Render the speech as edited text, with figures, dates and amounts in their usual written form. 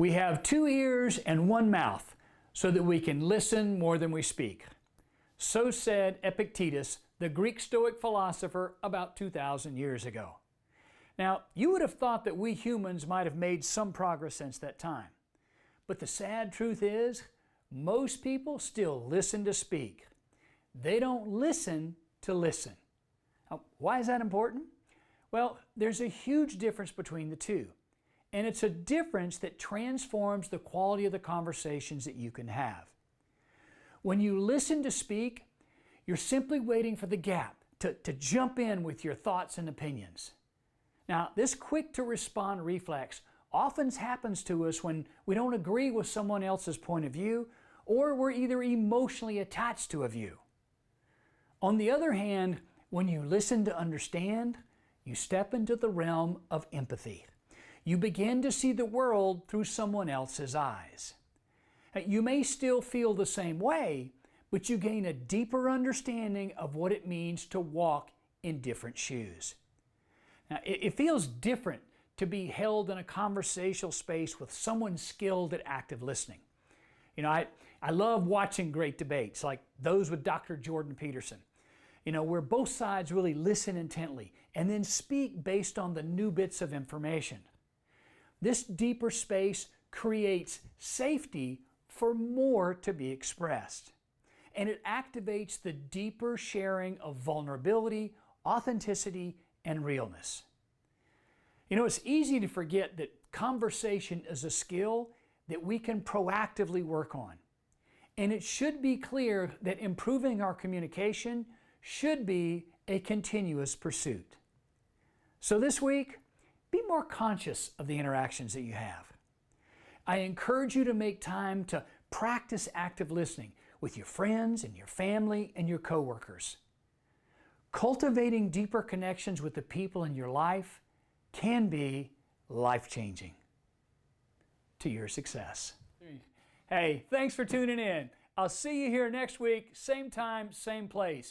We have 2 ears and 1 mouth so that we can listen more than we speak. So said Epictetus, the Greek Stoic philosopher, about 2,000 years ago. Now, you would have thought that we humans might have made some progress since that time. But the sad truth is, most people still listen to speak. They don't listen to listen. Now, why is that important? Well, there's a huge difference between the two. And it's a difference that transforms the quality of the conversations that you can have. When you listen to speak, you're simply waiting for the gap to jump in with your thoughts and opinions. Now, this quick to respond reflex often happens to us when we don't agree with someone else's point of view, or we're either emotionally attached to a view. On the other hand, when you listen to understand, you step into the realm of empathy. You begin to see the world through someone else's eyes. You may still feel the same way, but you gain a deeper understanding of what it means to walk in different shoes. Now, it feels different to be held in a conversational space with someone skilled at active listening. You know, I love watching great debates like those with Dr. Jordan Peterson. You know, where both sides really listen intently and then speak based on the new bits of information. This deeper space creates safety for more to be expressed. And it activates the deeper sharing of vulnerability, authenticity, and realness. You know, it's easy to forget that conversation is a skill that we can proactively work on. And it should be clear that improving our communication should be a continuous pursuit. So this week, be more conscious of the interactions that you have. I encourage you to make time to practice active listening with your friends and your family and your coworkers. Cultivating deeper connections with the people in your life can be life-changing. To your success. Hey, thanks for tuning in. I'll see you here next week, same time, same place.